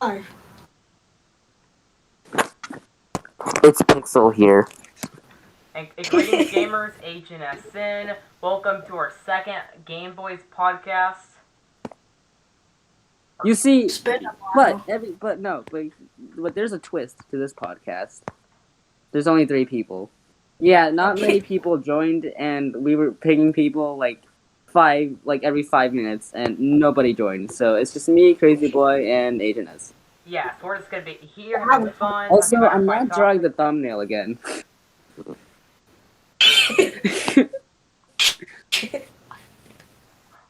Hi. It's Pixel here. And greetings, gamers, Agent SN. Welcome to our second Gameboyz podcast. You see, It's been a but while. every but no, but there's a twist to this podcast. There's only 3 people. Yeah, not many people joined, and we were picking people like every 5 minutes, and nobody joined. So it's just me, Crazy Boy, and Agent S. Yeah, so we're just gonna be here I having haven't fun, talking Also, about our I'm five not drawing the topics. thumbnail again.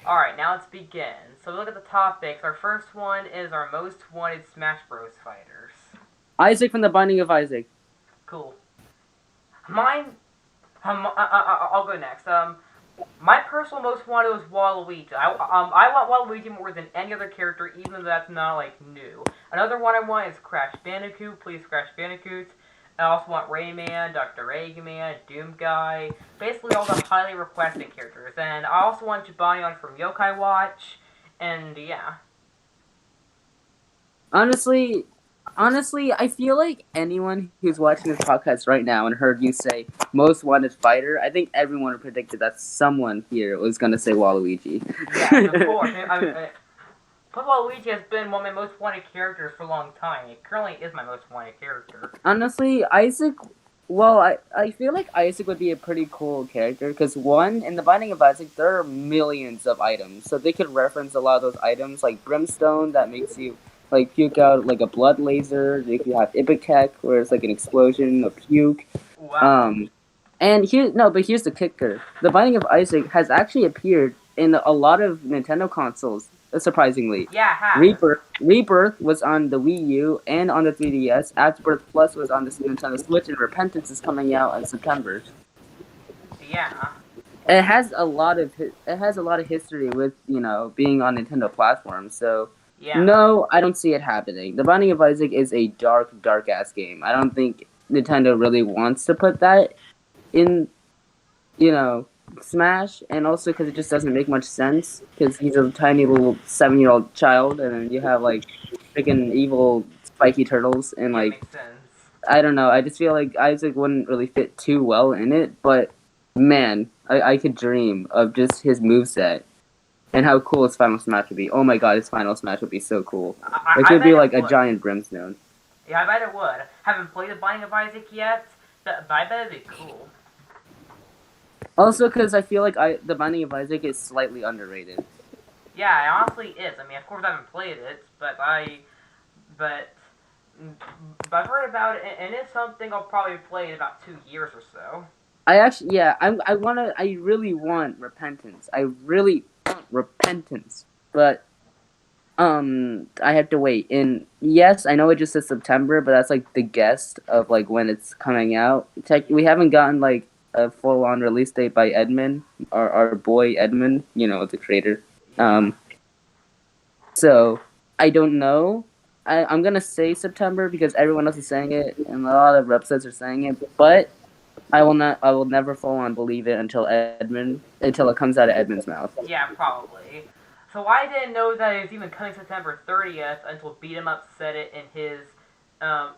Alright, now let's begin. So look at the topics. Our first one is our most wanted Smash Bros. Fighters. Isaac from the Binding of Isaac. Cool. Mine. I'll go next. My personal most wanted was Waluigi. I want Waluigi more than any other character, even though that's not like new. Another one I want is Crash Bandicoot. Please, Crash Bandicoot. I also want Rayman, Dr. Eggman, Doom Guy, basically all the highly requested characters. And I also want Jibanyan from Yokai Watch. And yeah, Honestly, honestly, I feel like anyone who's watching this podcast right now and heard you say most wanted fighter, I think everyone predicted that someone here was gonna say Waluigi. yes, of course. But Waluigi has been one of my most wanted characters for a long time. It currently is my most wanted character. Honestly, Isaac. Well, I feel like Isaac would be a pretty cool character because one, in the Binding of Isaac, there are millions of items, so they could reference a lot of those items, like Brimstone that makes you like puke out like a blood laser. If you have Ipecac, where it's like an explosion of puke. Wow. Um, and here, no, but here's the kicker: the Binding of Isaac has actually appeared in a lot of Nintendo consoles. Surprisingly, Yeah, it has. Rebirth was on the Wii U and on the 3DS. Afterbirth Plus was on the Nintendo Switch, and Repentance is coming out in September. Yeah. It has a lot of history with being on Nintendo platforms. So Yeah. no, I don't see it happening. The Binding of Isaac is a dark ass game. I don't think Nintendo really wants to put that in you know, Smash, and also because it just doesn't make much sense. Because he's a tiny little 7-year-old child, and then you have like freaking evil spiky turtles, and Yeah, it like makes sense. I don't know. I just feel like Isaac wouldn't really fit too well in it. But man, I could dream of just his moveset and how cool his final smash would be. Oh my god, his final smash would be so cool. It I could be bet like it a would. giant brimstone. Yeah, I bet it would. Haven't played The Binding of Isaac yet, but I bet it'd be cool. Also, because I feel like the Binding of Isaac is slightly underrated. Yeah, it honestly is. I mean, of course I haven't played it, but but I've heard about it, and it's something I'll probably play in about 2 years or so. I actually, yeah, I really want repentance. I really want repentance, but I have to wait. And yes, I know it just says September, but that's like the guess of like when it's coming out. We haven't gotten like a full on release date by Edmund, our boy Edmund. The creator. Yeah. Um, so I don't know. I'm gonna say September because everyone else is saying it, and a lot of websites are saying it, but. I will not. I will never full on believe it until it comes out of Edmund's mouth. Yeah, probably. So I didn't know that it was even coming September 30th until Beat 'em Up said it in his. I'm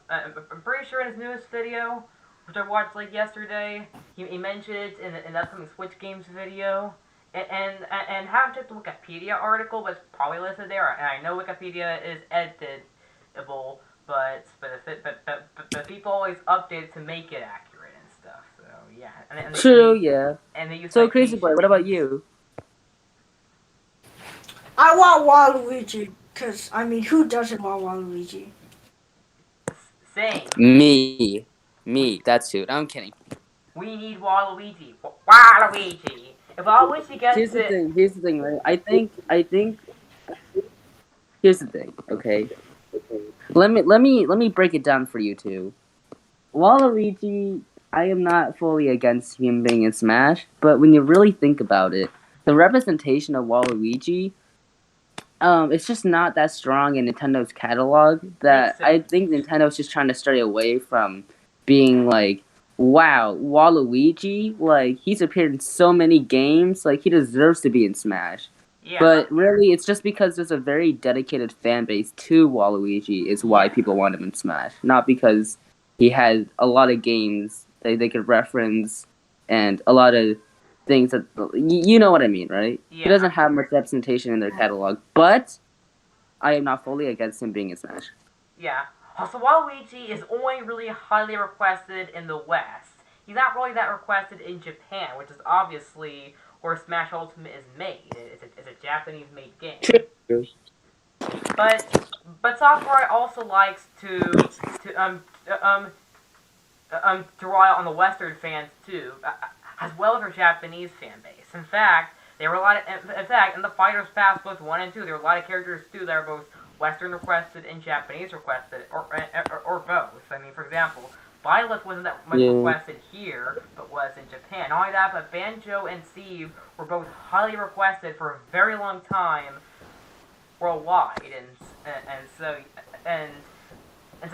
pretty sure in his newest video, which I watched like yesterday, he mentioned it in the upcoming Switch Games video. And haven't checked the Wikipedia article, but it's probably listed there. And I know Wikipedia is editable, but people always update it to make it accurate and stuff. So yeah, True, yeah. and they use So Crazy Boy, what about citations. you? I want Waluigi, because, I mean, who doesn't want Waluigi? Same. Me. That's it. I'm kidding. We need Waluigi. Waluigi. If Waluigi Here's gets the it, thing. Here's the thing, right? I think. Here's the thing. Okay. Let me break it down for you two. Waluigi, I am not fully against him being in Smash, but when you really think about it, the representation of Waluigi it's just not that strong in Nintendo's catalog. makes That I sense. think Nintendo's just trying to stray away from being like, wow, Waluigi, like he's appeared in so many games, like he deserves to be in Smash. Yeah. But really, it's just because there's a very dedicated fan base to Waluigi is why people want him in Smash. Not because he had a lot of games that they could reference and a lot of things that... You know what I mean, right? Yeah. He doesn't have much representation in their catalog. But I am not fully against him being in Smash. Yeah. Also, Waluigi is only really highly requested in the West. He's not really that requested in Japan, which is obviously where Smash Ultimate is made. It's a Japanese-made game. True. But Sakurai also likes to rely on the Western fans too, as well as their Japanese fan base. In fact, there were a lot of, in the Fighters Pass both 1 and 2, there were a lot of characters too that are both Western requested and Japanese requested, or both. I mean, for example, Violet wasn't that much requested here, but was in Japan. Not only that, but Banjo and Steve were both highly requested for a very long time worldwide, and so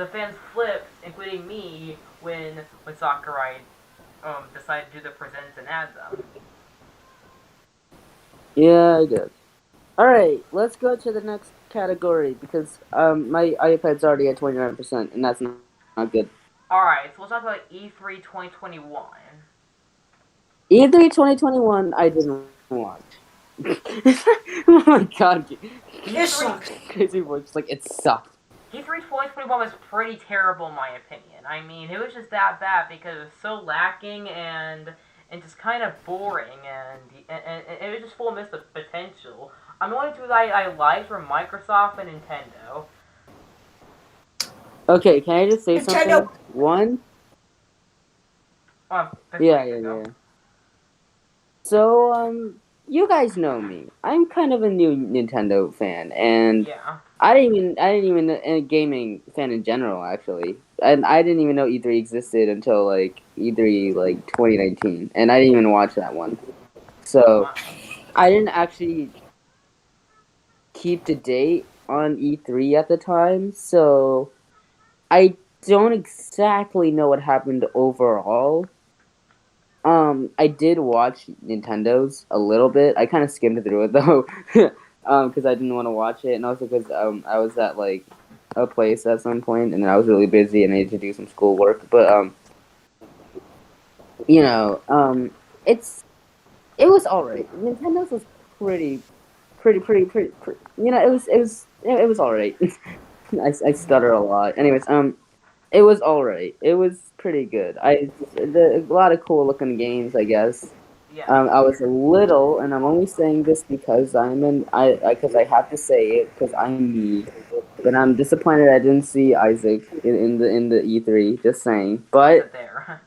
fans flipped, including me, when Sakurai decided to do the presents and add them. Yeah, I did. Alright, let's go to the next category, because my iPad's already at 29%, and that's not good. Alright, so let's talk about E3 2021. E3 2021, I didn't watch. Oh my god. It sucks. Crazyboy, just like, it sucked. E3 2021 was pretty terrible in my opinion. I mean, it was just that bad because it was so lacking and just kind of boring, and it was just full of missed potential. The only two that I liked were Microsoft and Nintendo. Okay, can I just say Nintendo. something? One? Yeah. So, you guys know me. I'm kind of a new Nintendo fan, and Yeah. I didn't even a gaming fan in general, actually. And I didn't even know E3 existed until like E3 like 2019, and I didn't even watch that one. So I didn't actually keep to date on E3 at the time, so I don't exactly know what happened overall. I did watch Nintendo's a little bit. I kind of skimmed through it though, because I didn't want to watch it, and also because I was at like a place at some point, and I was really busy and I needed to do some schoolwork. But you know, it was alright. Nintendo's was pretty. You know, it was alright. I stutter a lot. Anyways, it was alright. It was pretty good. A lot of cool looking games, I guess. Yeah. I was a little, and I'm only saying this because because I have to say it because I'm me. But I'm disappointed I didn't see Isaac in the E3. Just saying. But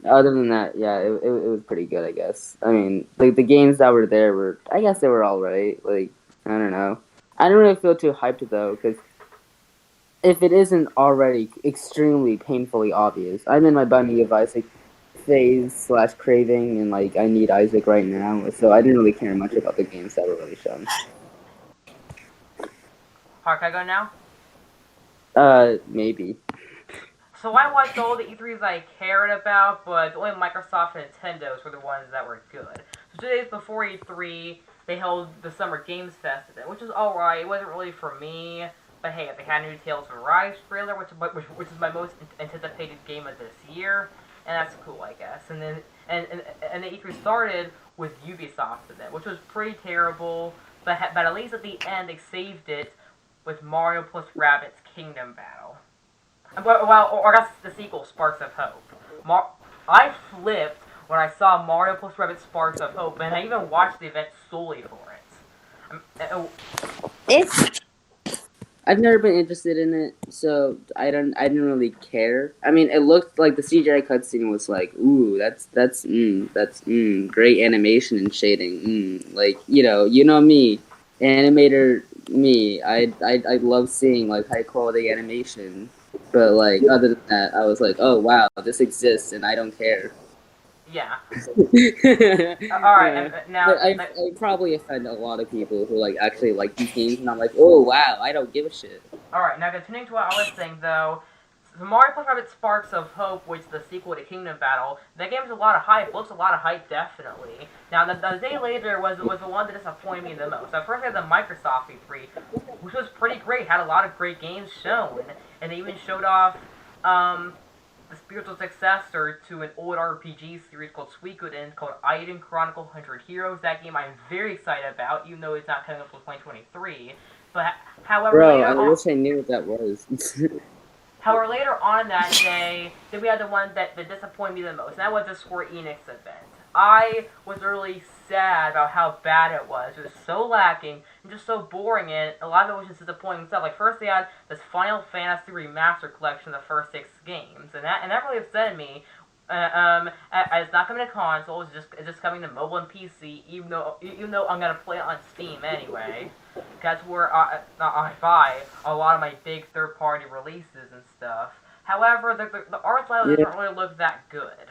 other than that, yeah, it was pretty good, I guess. I mean, like the games that were there were, I guess they were all right. Like, I don't know. I don't really feel too hyped though, because if it isn't already extremely painfully obvious, I'm in my Bunny of Isaac phase / craving, and like I need Isaac right now, so I didn't really care much about the games that were really shown. Can I go now? Maybe. So I watched all the E3s I cared about, but only Microsoft and Nintendo's were the ones that were good. So 2 days before E3, they held the Summer Games Fest event, which was alright. It wasn't really for me, but hey, they had a new Tales of Arise trailer, which is my most anticipated game of this year, and that's cool, I guess. And then and the E3 started with Ubisoft's event, which was pretty terrible, but at least at the end they saved it with Mario plus Rabbids Kingdom Battle. Well, or that's the sequel, Sparks of Hope. I flipped when I saw Mario plus Rabbids Sparks of Hope, and I even watched the event solely for it. I've never been interested in it, so I didn't really care. I mean, it looked like the CGI cutscene was like, ooh, that's great animation and shading. Like, you know me, animator me. I love seeing like high quality animation, but like other than that, I was like, oh wow, this exists and I don't care. Yeah. Alright, now... I probably offend a lot of people who like actually like these games, and I'm like, oh wow, I don't give a shit. Alright, now continuing to what I was saying though, the Mario plus Rabbids Sparks of Hope, which is the sequel to Kingdom Battle, that game has a lot of hype, looks a lot of hype, definitely. Now, the day later was the one that disappointed me the most. First, we had the Microsoft E3, which was pretty great, had a lot of great games shown, and they even showed off, the spiritual successor to an old RPG series called Suikoden, called Aiden Chronicle 100 Heroes. That game I'm very excited about, even though it's not coming up until 2023. But, however, Bro, later I on... wish I knew what that was. However, later on that day, then we had the one that disappointed me the most, and that was the Square Enix event. I was really sad about how bad it was. It was so lacking and just so boring, and a lot of it was just disappointing stuff. Like, first they had this Final Fantasy Remaster collection of the first 6 games, and that really upset me. It's not coming to console. It's just coming to mobile and PC. Even though I'm gonna play it on Steam anyway. That's where I buy a lot of my big third-party releases and stuff. However, the art style doesn't really look that good.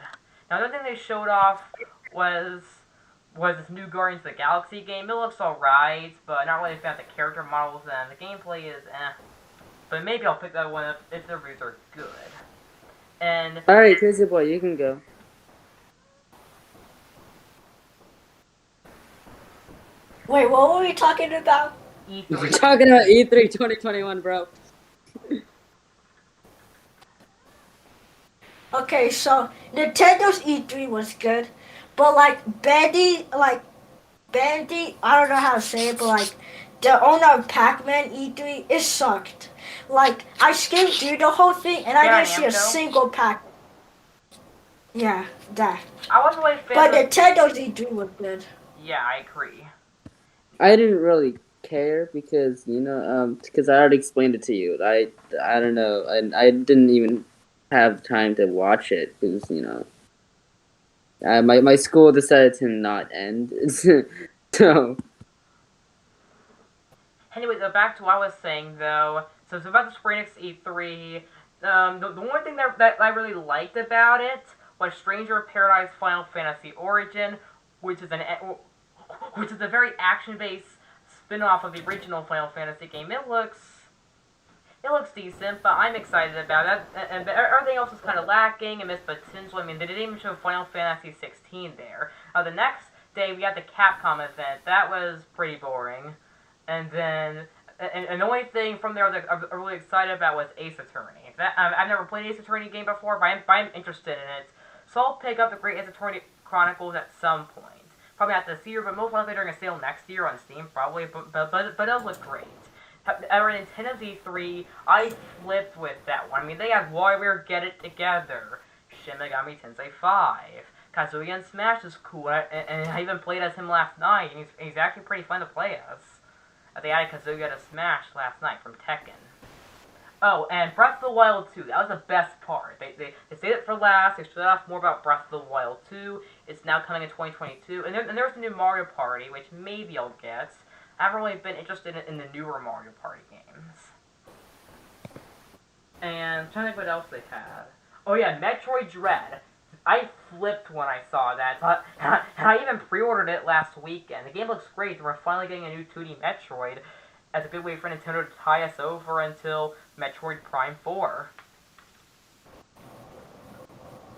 Now, another thing they showed off was this new Guardians of the Galaxy game. It looks alright, but not really a fan of the character models, and the gameplay is eh. But maybe I'll pick that one up if the reviews are good. And Alright, Crazyboy, you can go. Wait, what were we talking about? We're E3. talking about E3 2021, bro. Okay, so Nintendo's E3 was good, but like Bandy, I don't know how to say it, but like the owner of Pac-Man E3, it sucked. Like I skimmed through the whole thing and I Yeah, didn't see a Namco? single Pac. Yeah, that. I wasn't really a fan But of the... Nintendo's E3 was good. Yeah, I agree. I didn't really care because, because I already explained it to you. I don't know. I didn't even have time to watch it because, my school decided to not end. So, Anyway, back to what I was saying, though. So it's about the Square Enix E3. The one thing that I really liked about it was Stranger of Paradise Final Fantasy Origin, which is a very action-based spin-off of the original Final Fantasy game. It looks decent, but I'm excited about it. And everything else is kind of lacking and missed potential. I mean, they didn't even show Final Fantasy 16 there. The next day, we had the Capcom event. That was pretty boring. And then, and the only thing from there that I'm really excited about was Ace Attorney. I've never played Ace Attorney game before, but I'm interested in it. So I'll pick up the Great Ace Attorney Chronicles at some point. Probably not this year, but most likely during a sale next year on Steam, probably. But it does look great. At Nintendo's E3, I flipped with that one. I mean, they had WarioWare Get It Together, Shin Megami Tensei 5, Kazuya and Smash is cool, and I even played as him last night, and he's actually pretty fun to play as. They added Kazuya to Smash last night from Tekken. Oh, and Breath of the Wild 2, that was the best part. They saved it for last, they showed off more about Breath of the Wild 2, it's now coming in 2022, and there's the new Mario Party, which maybe I'll get. I haven't really been interested in the newer Mario Party games. And I'm trying to think what else they had. Oh yeah, Metroid Dread. I flipped when I saw that. And I even pre-ordered it last weekend. The game looks great. We're finally getting a new 2D Metroid. That's a good way for Nintendo to tie us over until Metroid Prime 4.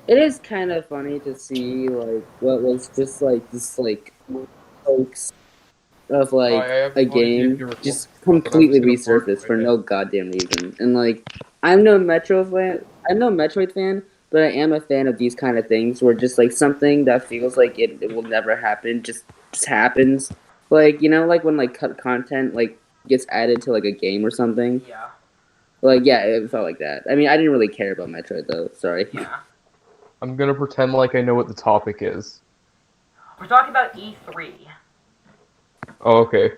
it is kind of funny to see, like, what was just, like, this, like, hoax of, like, a game just completely resurfaced for no goddamn reason. And, like, I'm no Metroid fan, but I am a fan of these kind of things where just, like, something that feels like it will never happen just happens. Like, like when, like, cut content, like, gets added to, like, a game or something. Yeah. Like, yeah, it felt like that. I mean, I didn't really care about Metroid, though. Sorry. Yeah. I'm gonna pretend like I know what the topic is. We're talking about E3. Oh, okay.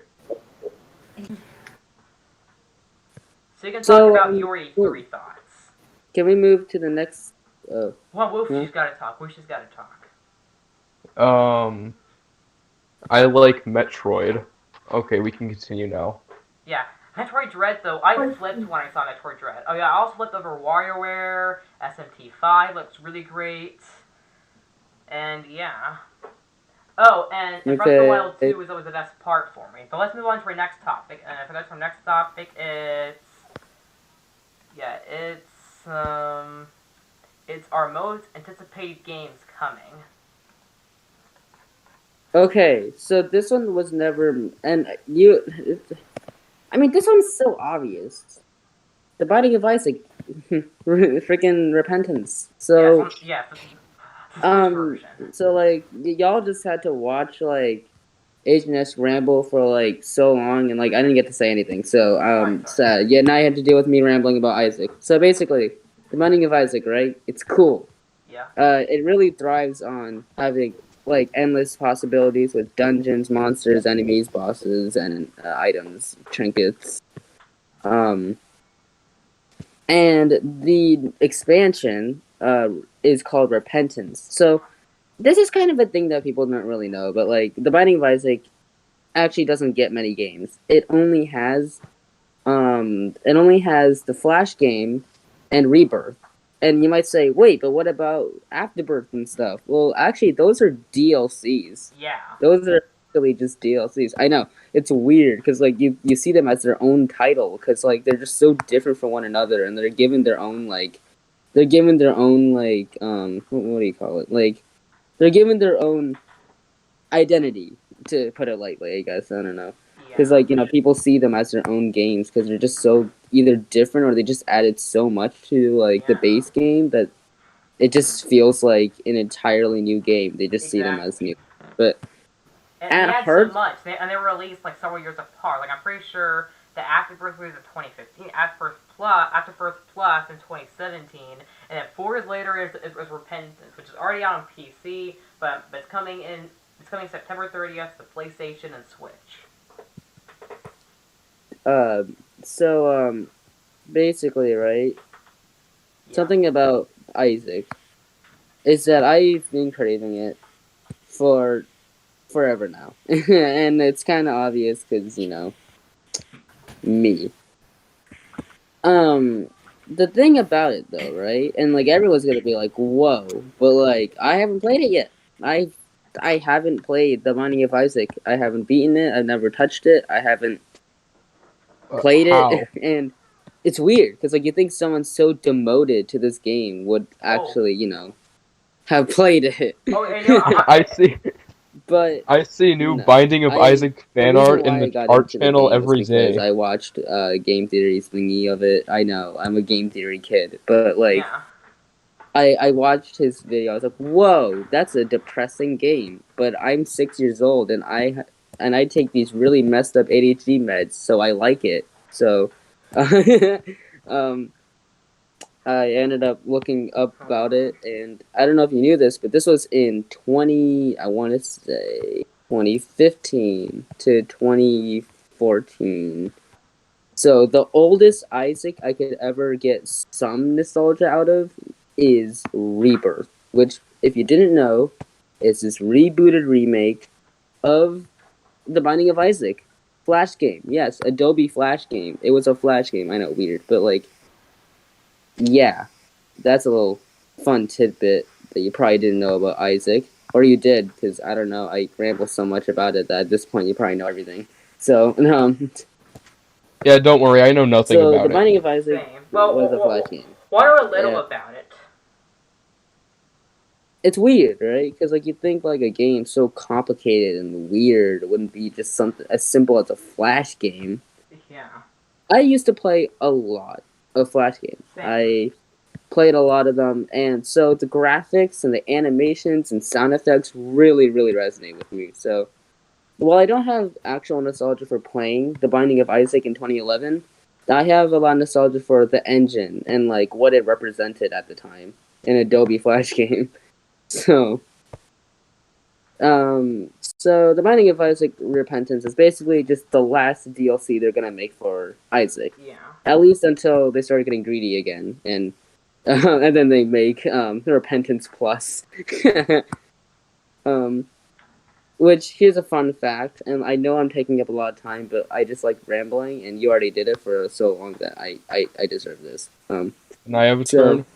So you can talk about your E3 well, thoughts. Can we move to the next... Well, Wolfie's gotta talk. Wolfie's gotta talk. I like Metroid. Okay, we can continue now. Yeah. Metroid Dread, though, I flipped when I saw Metroid Dread. Oh yeah, I also flipped over WarioWare, SMT5 looks really great. And yeah. Oh, and Breath of the Wild 2 is always the best part for me. But let's move on to our next topic. And if I go to our next topic, it's it's our most anticipated games coming. Okay, so this one was never, and you, I mean, this one's so obvious. The Binding of Isaac, freaking Repentance. So, Yes, the Switch version. so like y'all just had to watch like Agent S ramble for like so long, and like I didn't get to say anything. So, Sorry. sad. Yeah, now you have to deal with me rambling about Isaac. So basically, the Binding of Isaac, right? It's cool. Yeah. It really thrives on having like endless possibilities with dungeons, monsters, enemies, bosses, and items, trinkets. And the expansion is called Repentance. So this is kind of a thing that people don't really know, but like the Binding of Isaac actually doesn't get many games. It only has the Flash game and Rebirth. And you might say, wait, but what about Afterbirth and stuff? Well, actually, those are DLCs. Yeah. Those are really just DLCs. I know it's weird because like you see them as their own title because like they're just so different from one another, and they're given their own like what do you call it? Like they're given their own identity, to put it lightly. I guess I don't know. Because, like, you know, people see them as their own games because they're just so either different or they just added so much to, like, the base game that it just feels like an entirely new game. They just see them as new. But and at they had heart, so much, and they were released, like, several years apart. Like, I'm pretty sure the Afterbirth was in 2015, Afterbirth Plus in 2017, and then 4 years later is Repentance, which is already out on PC, but it's coming September 30th to PlayStation and Switch. Basically, right, something about Isaac is that I've been craving it for forever now. And it's kind of obvious because, you know, me. The thing about it, though, right, and, like, everyone's gonna be like, whoa, but, like, I haven't played it yet. I haven't played The Binding of Isaac. I haven't beaten it. I've never touched it. I haven't played it, and it's weird because like you think someone so demoted to this game would actually, you know, have played it. Oh, and you know, I see. But I see new Binding of Isaac fan art in the art channel every day. I watched Game Theory's thingy of it. I know I'm a Game Theory kid, but like I watched his video. I was like, whoa, that's a depressing game. But I'm 6 years old and I take these really messed up ADHD meds, so I like it. So, I ended up looking up about it, and I don't know if you knew this, but this was in 2015 to 2014. So the oldest Isaac I could ever get some nostalgia out of is Rebirth, which, if you didn't know, is this rebooted remake of The Binding of Isaac. Flash game. Yes, Adobe Flash game. It was a Flash game. I know, weird, but like, yeah, that's a little fun tidbit that you probably didn't know about Isaac. Or you did, because I don't know, I ramble so much about it that at this point you probably know everything. So, yeah, don't worry, I know nothing about it. So, The Binding of Isaac was a Flash game. Wonder a little about it. It's weird, right? Because like you think like a game so complicated and weird wouldn't be just something as simple as a Flash game. Yeah. I used to play a lot of Flash games. I played a lot of them, and so the graphics and the animations and sound effects really, really resonate with me. So while I don't have actual nostalgia for playing The Binding of Isaac in 2011, I have a lot of nostalgia for the engine and like what it represented at the time in Adobe Flash game. So The Binding of Isaac Repentance is basically just the last DLC they're gonna make for Isaac. Yeah. At least until they start getting greedy again, and then they make Repentance Plus. Which, here's a fun fact, and I know I'm taking up a lot of time, but I just like rambling, and you already did it for so long that I deserve this. Can I have a turn?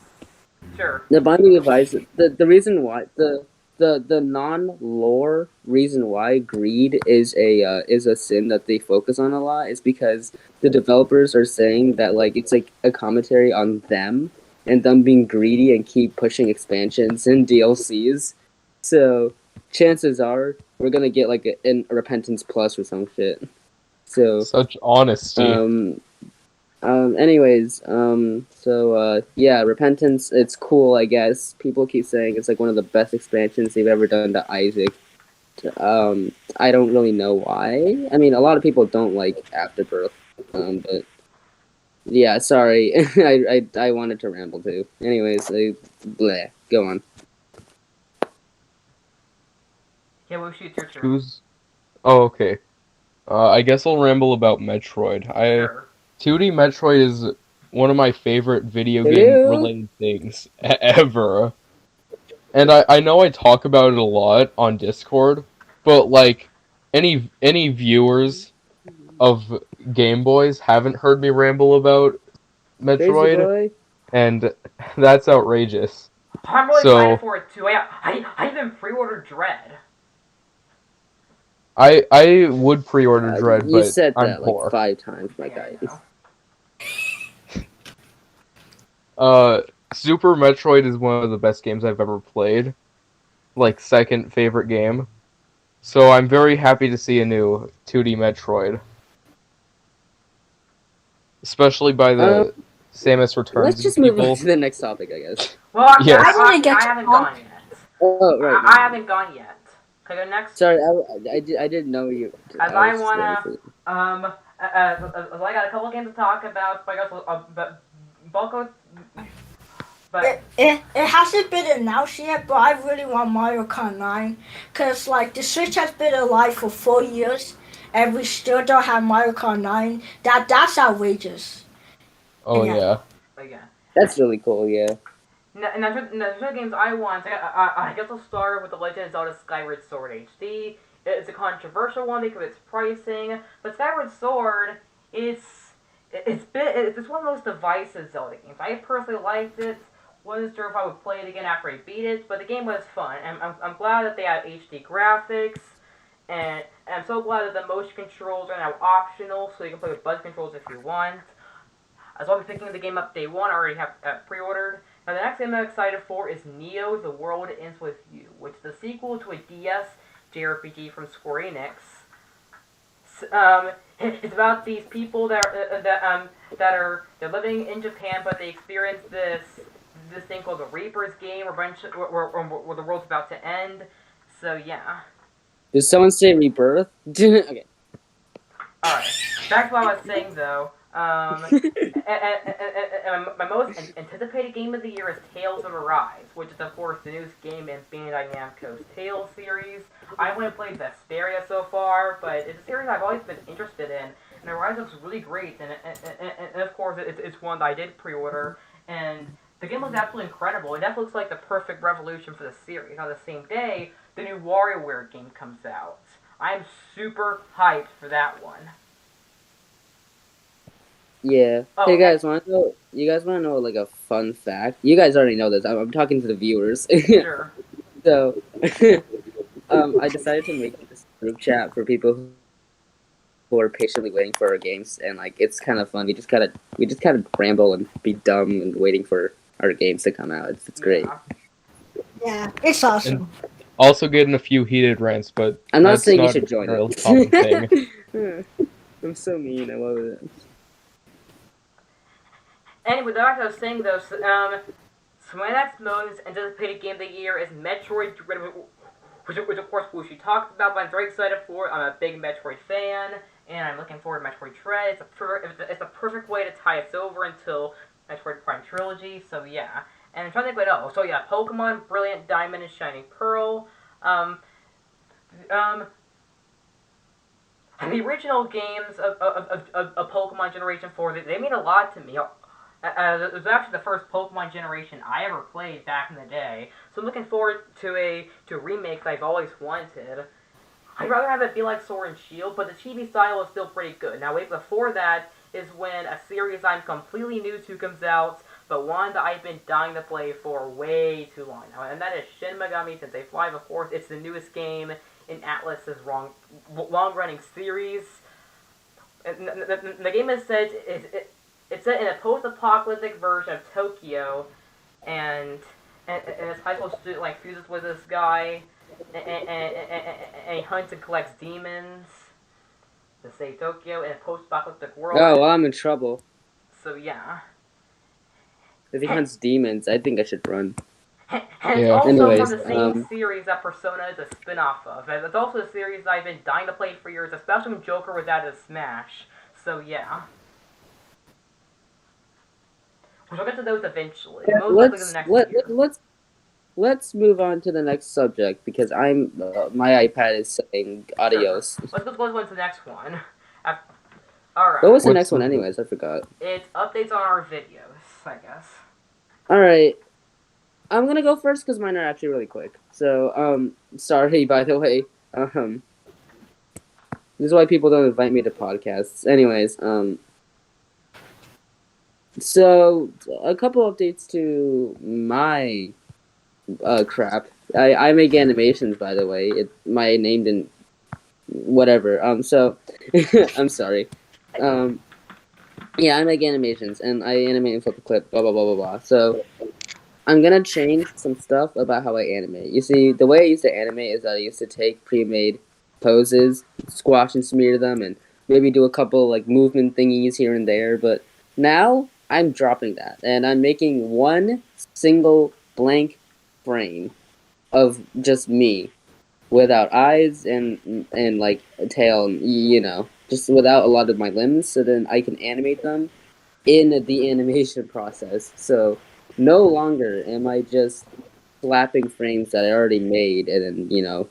Sure. The Binding of Isaac, the reason why, the non-lore reason why greed is a sin that they focus on a lot is because the developers are saying that like it's like a commentary on them and them being greedy and keep pushing expansions and DLCs. So chances are we're gonna get like a Repentance Plus or some shit. So Such honesty. yeah, Repentance, it's cool, I guess. People keep saying it's like one of the best expansions they've ever done to Isaac. I don't really know why. I mean, a lot of people don't like Afterbirth, but yeah, sorry. I wanted to ramble too. Anyways, bleh, go on. Yeah, well, shoot, your turn. Who's? Oh, okay. I guess I'll ramble about Metroid. Sure. 2D Metroid is one of my favorite video Hello? game related things ever. And I know I talk about it a lot on Discord, but like any viewers of Gameboyz haven't heard me ramble about Metroid, Crazyboy? and that's outrageous. I'm really So- excited for it too. I even pre-ordered Dread. I would pre-order Dread, You but said I'm that poor. like 5 times, my Yeah, guy. I know. Super Metroid is one of the best games I've ever played. Like, second favorite game. So I'm very happy to see a new 2D Metroid. Especially by the Samus Returns Let's just move people. on to the next topic, I guess. Well, Yes. I didn't get I to haven't talk. gone yet. Oh, right. I haven't gone yet. Can I go next? Sorry, I didn't know you. As I I was just wanna, waiting for you. as I got a couple games to talk about, but I guess, but Bulko, but It hasn't been announced yet, but I really want Mario Kart 9. Because, like, the Switch has been alive for 4 years, and we still don't have Mario Kart 9. That's outrageous. Oh Yeah. yeah. but yeah. That's really cool, yeah. And the games I want, I guess I'll start with The Legend of Zelda Skyward Sword HD. It's a controversial one because of its pricing, but Skyward Sword it's one of the most divisive Zelda games. I personally liked it. Wasn't sure if I would play it again after I beat it, but the game was fun. And I'm glad that they have HD graphics, and I'm so glad that the motion controls are now optional, so you can play with buzz controls if you want. As I'll be picking the game up day one, I already have pre-ordered. Now the next game I'm excited for is Neo: The World Ends With You, which is the sequel to a DS JRPG from Square Enix. It's about these people they're living in Japan, but they experience this thing called the Reaper's Game, where the world's about to end. So yeah. Did someone say Rebirth? Okay. All right. Back to what I was saying though. My most anticipated game of the year is Tales of Arise, which is of course the newest game in Bandai Namco's Tales series. I only played Vesperia so far, but it's a series I've always been interested in, and Arise looks really great, and of course it's one that I did pre-order, and the game looks absolutely incredible. It definitely looks like the perfect revolution for the series. On the same day, the new WarioWare game comes out. I'm super hyped for that one. Yeah. Oh, Hey okay. guys, you guys want to know like a fun fact? You guys already know this. I'm talking to the viewers. Sure. So, I decided to make this group chat for people who are patiently waiting for our games, and like it's kind of fun. We just kind of ramble and be dumb and waiting for our games to come out. It's great. Yeah. Yeah, it's awesome. Also getting a few heated rants, but I'm not that's saying you not should join a real it. common thing. I'm so mean. I love it. Anyway, like I was saying though, Smanex Mode's anticipated game of the year is Metroid Dread, which of course Wushi talked about, but I'm very excited for it. I'm a big Metroid fan, and I'm looking forward to Metroid Dread. It's a perfect way to tie us over until Metroid Prime Trilogy, so yeah. And I'm trying to think what else. So yeah, Pokemon Brilliant Diamond and Shining Pearl. And the original games of Pokemon Generation 4, they mean a lot to me. It was actually the first Pokemon generation I ever played back in the day, so I'm looking forward to a remake that I've always wanted. I'd rather have it be like Sword and Shield, but the chibi style is still pretty good. Now, wait, before that is when a series I'm completely new to comes out, but one that I've been dying to play for way too long now, and that is Shin Megami Tensei 5, of course. It's the newest game in Atlas's long-running series. And the game is said it's set in a post-apocalyptic version of Tokyo, and this high school student like fuses with this guy, and he hunts and collects demons to save Tokyo in a post-apocalyptic world. Oh, well, I'm in trouble. So yeah. If he hunts demons, I think I should run. And it's Yeah. also Anyways, from the same series that Persona is a spin-off of. And it's also a series that I've been dying to play for years, especially when Joker was added to Smash. So yeah. Which I'll get to those eventually. Yeah, Most likely in the next year. let's move on to the next subject because I'm my iPad is saying adios. Let's go to the next one. Alright. What was the What's next one, the- anyways? I forgot. It's updates on our videos, I guess. All right, I'm gonna go first because mine are actually really quick. So, sorry by the way. This is why people don't invite me to podcasts. Anyways, so a couple updates to my crap. I make animations, by the way. My name didn't whatever. So I'm sorry. Yeah, I make animations and I animate and flip a clip. Blah blah blah blah blah. So I'm gonna change some stuff about how I animate. You see, the way I used to animate is that I used to take pre-made poses, squash and smear them, and maybe do a couple like movement thingies here and there. But now I'm dropping that, and I'm making one single blank frame of just me, without eyes and like a tail, and, you know, just without a lot of my limbs. So then I can animate them in the animation process. So no longer am I just slapping frames that I already made and then, you know,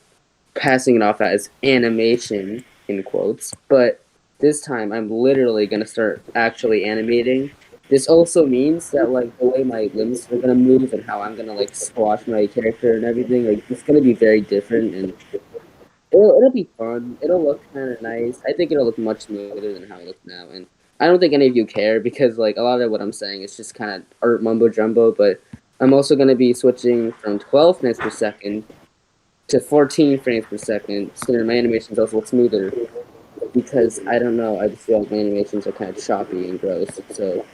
passing it off as animation, in quotes. But this time I'm literally going to start actually animating. This also means that, like, the way my limbs are going to move and how I'm going to, like, squash my character and everything, like, it's going to be very different, and it'll be fun. It'll look kind of nice. I think it'll look much smoother than how it looks now, and I don't think any of you care because, like, a lot of what I'm saying is just kind of art mumbo jumbo. But I'm also going to be switching from 12 frames per second to 14 frames per second, so that my animations also look smoother. Because I don't know, I just feel like my animations are kind of choppy and gross. So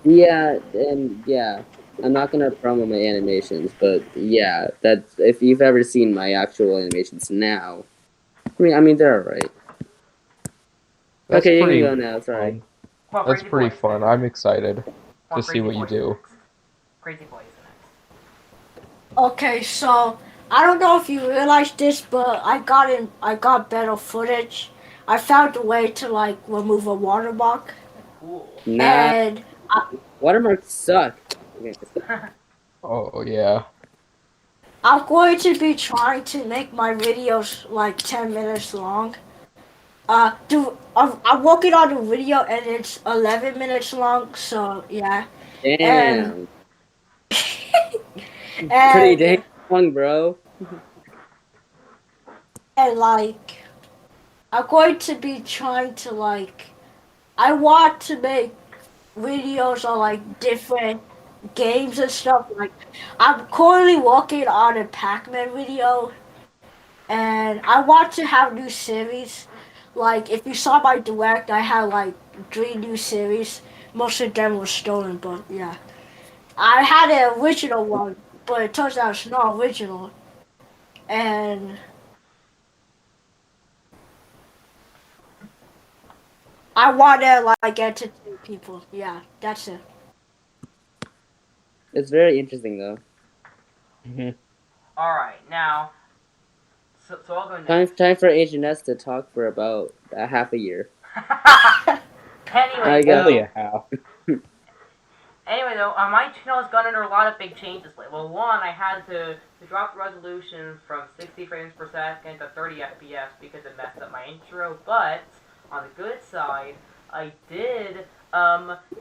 yeah, and yeah, I'm not gonna promo my animations, but yeah, that's if you've ever seen my actual animations now. I mean they're alright. That's Okay, you pretty can go now. Sorry. fun. Well, That's Crazy pretty Boys fun. next. I'm excited Well, to see what you Crazy Boys do. next. Crazy Boys next. Okay, so I don't know if you realized this, but I got better footage. I found a way to like remove a watermark, Cool. Nah, and watermarks suck. Oh yeah. I'm going to be trying to make my videos like 10 minutes long. I'm working on a video and it's 11 minutes long, so yeah. Damn. Pretty And, dang long, bro. and like, I'm going to be trying to like, I want to make videos on like different games and stuff. Like, I'm currently working on a Pac-Man video, and I want to have new series. Like, if you saw my direct, I had like 3 new series. Most of them were stolen, but yeah. I had an original one, but it turns out it's not original. And I want to like entertain people. Yeah, that's it. It's very interesting though. Alright, now. So I'll go next. Time for Agent S to talk for about a half a year. Anyway, I got- Only a half. Anyway, though, my channel has gone under a lot of big changes lately. Well, one, I had to drop the resolution from 60 frames per second to 30 FPS because it messed up my intro. But on the good side, I did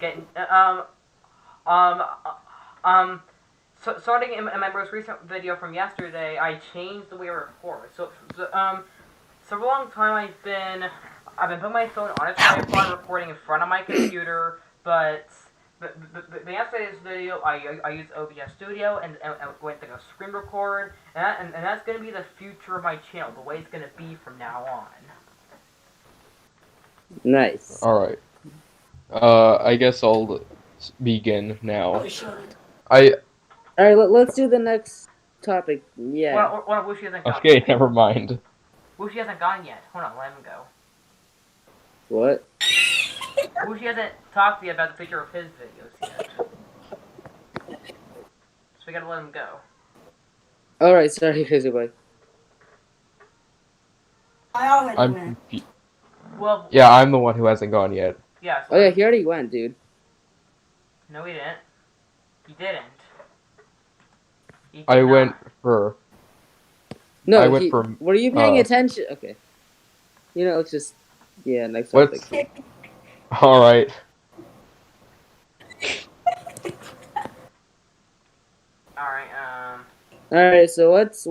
get so starting in my most recent video from yesterday, I changed the way I record. So for a long time I've been putting my phone on a tripod, recording in front of my computer, but yesterday's video, I used OBS Studio and went to go screen record, and that's going to be the future of my channel, the way it's going to be from now on. Nice. All right. I guess I'll begin now. Oh, should. I All right, let's do the next topic. Yeah. Well, Wushi hasn't gone. okay, never mind. Wushi hasn't gone yet. Hold on, let him go. What? Wushi hasn't talked to you about the picture of his videos yet. So we gotta let him go. All right, sorry, Crazyboy. I already I'm went. confu- Well, Yeah, I'm the one who hasn't gone yet. yeah. Oh yeah, he already went, dude. No, he didn't. He didn't. He did I not. went for No, I went for were you paying attention? Okay. You know, let's just next topic. Let's- all right. Alright, All right, so what's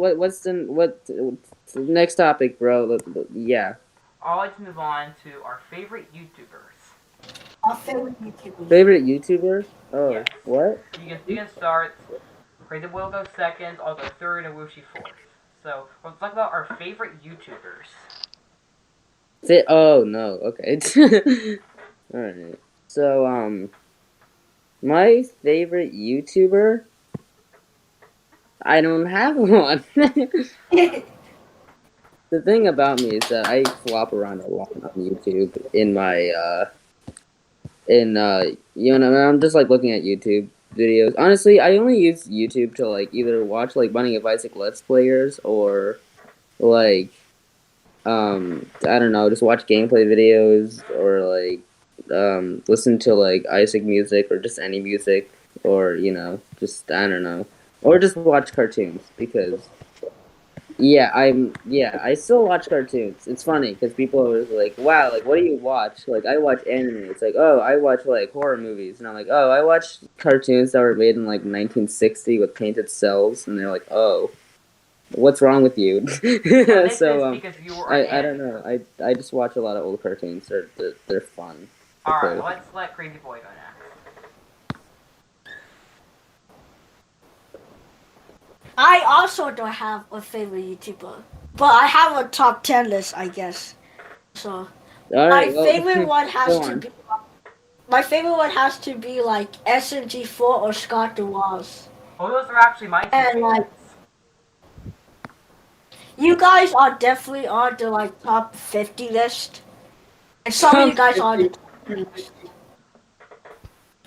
the next topic, bro? Yeah, I'd like to move on to our favorite YouTubers. Our favorite YouTuber. favorite YouTuber? Oh, Yes. what? You can start. Crazy will go second, I'll go third, and Wushi fourth. So, let's talk about our favorite YouTubers. Oh no, okay. All right. So my favorite YouTuber. I don't have one. The thing about me is that I flop around a lot on YouTube in my I'm just like looking at YouTube videos. Honestly, I only use YouTube to like either watch like Binding of Isaac Let's Players or like I don't know, just watch gameplay videos or like listen to like Isaac music or just any music or just I don't know. Or just watch cartoons because I still watch cartoons. It's funny because people are always like, "Wow, like what do you watch?" Like I watch anime. It's like, "Oh, I watch like horror movies," and I'm like, "Oh, I watch cartoons that were made in like 1960 with painted cells," and they're like, "Oh, what's wrong with you?" So because you were I don't know. I just watch a lot of old cartoons. They're fun. Alright, let's let Crazy Boy go next. I also don't have a favorite YouTuber, but I have a top 10 list, I guess. So All my right, well, favorite one has go to on. be. My favorite one has to be like SMG4 or Scott the Walls. Oh, those are actually my two And, like, favorites. You guys are definitely on the like top 50 list, and some of you guys are on the top 10 list.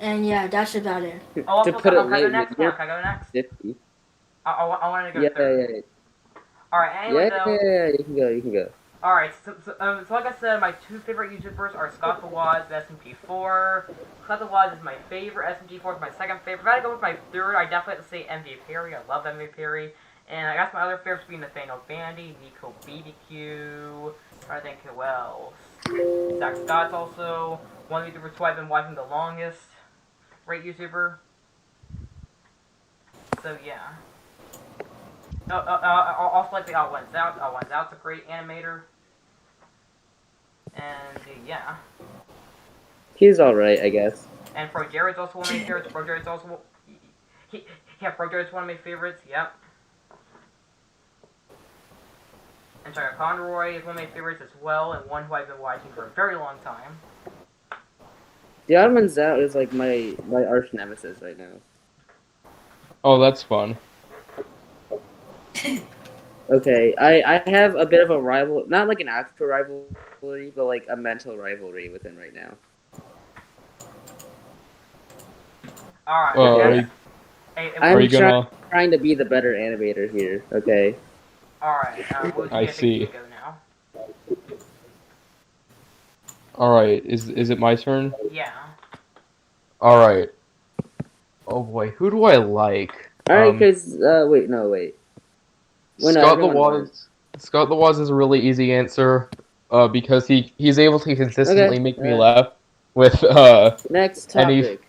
And yeah, that's about it. Oh, To can put it I go lightly, next? you're Can I go next? 50. I wanted to go Yeah, third. yeah, Alright, anyway, though. yeah. You can go. Alright, so like I said, my two favorite YouTubers are Scott the Waz and SMG4. Scott the Waz is my favorite, SMG4 is my second favorite. If I had to go with my third, I definitely have to say MV Perry. I love MV Perry. And I guess my other favorites being Nathaniel Bandy, Nico BBQ, I think who else? Zach Scott's also one of the YouTubers who I've been watching the longest. Great YouTuber. So yeah. Also like the Outwends Out. Outwends Out's a great animator. And yeah. He's alright, I guess. And Pro Jared's also one of my favorites. Pro Jared's also Pro Jared's one of my favorites. Yep. And Chaka Conroy is one of my favorites as well, and one who I've been watching for a very long time. The Ottoman's Out is like my arch nemesis right now. Oh, that's fun. Okay, I have a bit of a rival, not like an actual rivalry, but like a mental rivalry with him right now. Alright. I'm trying to be the better animator here, okay? Alright, I see. Go now. Alright, is it my turn? Yeah. Alright. Oh boy, who do I like? Alright, cause, wait. Scott the Waz is a really easy answer, because he's able to consistently make me laugh with, next topic.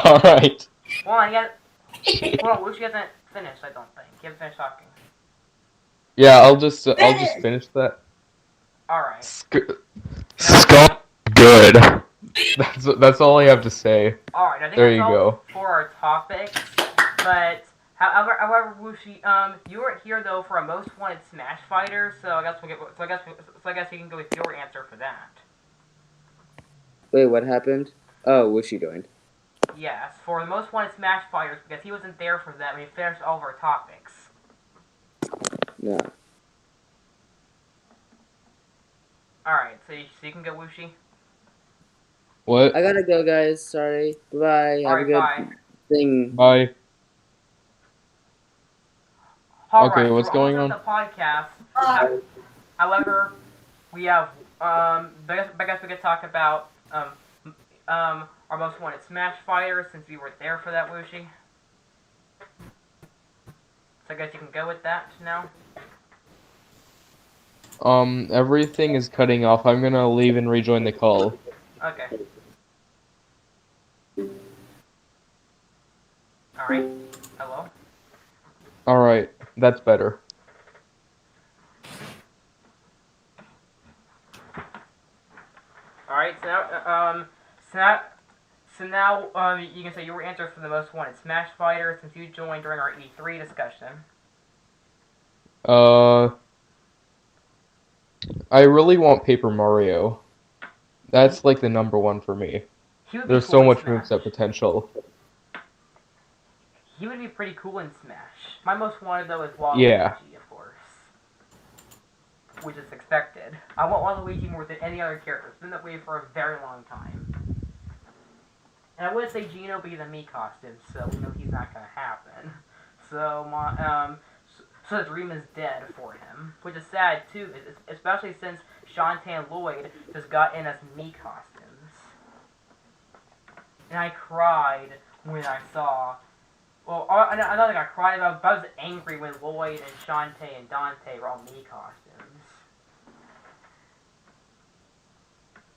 Alright. Hold on, hold on, Lucy hasn't finished, I don't think. You haven't finished talking. Yeah, I'll just finish that. Alright. Scott good. That's all I have to say. Alright, I think there you that's all go. for our topics. But however, Wushi, you were here though for a most wanted Smash Fighter, so I guess you can go with your answer for that. Wait, what happened? Oh, Wushi joined. Yes, for the most wanted Smash Fighters because he wasn't there for that when he finished all of our topics. No. Alright, so you can go Wushi. What? I gotta go, guys. Sorry. Bye. Have a Alright, good bye. thing. Bye. Okay, Alright, so what's we're almost going done on? with the podcast. Bye. However, we have, I guess we could talk about, our most wanted Smash Fighters since we were there for that Wushi. So I guess you can go with that now. Everything is cutting off. I'm gonna leave and rejoin the call. Okay. Alright. Hello? Alright, that's better. Alright, so now, you can say your answer for the most wanted Smash Fighter since you joined during our E3 discussion. I really want Paper Mario. That's like the number one for me. He would be There's cool so in much Smash. moveset potential. He would be pretty cool in Smash. My most wanted though is Waluigi, Yeah. of course. Which is expected. I want Waluigi more than any other character. It's been that way for a very long time. And I would say Geno be the Mii costume, so we know he's not gonna happen. So the dream is dead for him, which is sad too, especially since Shantae and Lloyd just got in as Mii costumes. And I cried when I saw. Well, I don't think I cried about, but I was angry when Lloyd and Shantae and Dante were all Mii costumes.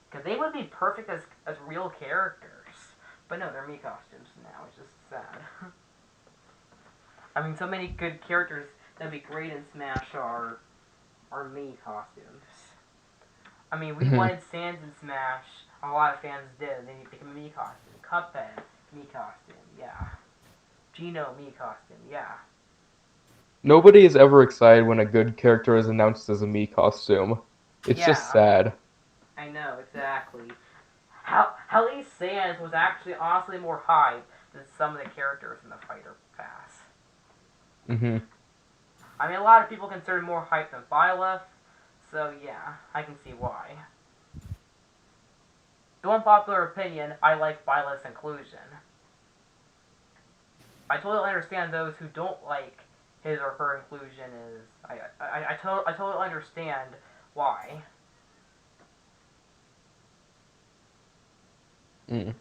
Because they would be perfect as real characters. But no, they're Mii costumes now, it's just sad. I mean, so many good characters that'd be great in Smash are Mii costumes. I mean, we wanted Sans in Smash. A lot of fans did. They became a Mii costume. Cuphead, Mii costume, yeah. Geno, Mii costume, yeah. Nobody is ever excited when a good character is announced as a Mii costume. It's just Yeah. sad. I know, exactly. Helly Sans was actually honestly more hype than some of the characters in the Fighter Pass. I mean, a lot of people consider him more hype than Byleth, so yeah, I can see why. Though unpopular opinion, I like Byleth's inclusion. I totally understand those who don't like his or her inclusion is... I totally understand why. I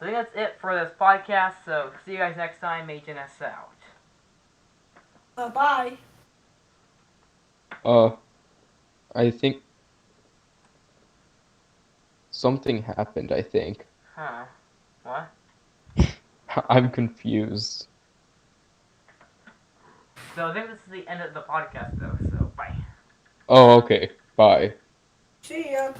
think that's it for this podcast, so see you guys next time. Agent S out. Bye. I think something happened, I think. Huh. What? I'm confused. So I think this is the end of the podcast, though, so bye. Oh, okay. Bye. See ya.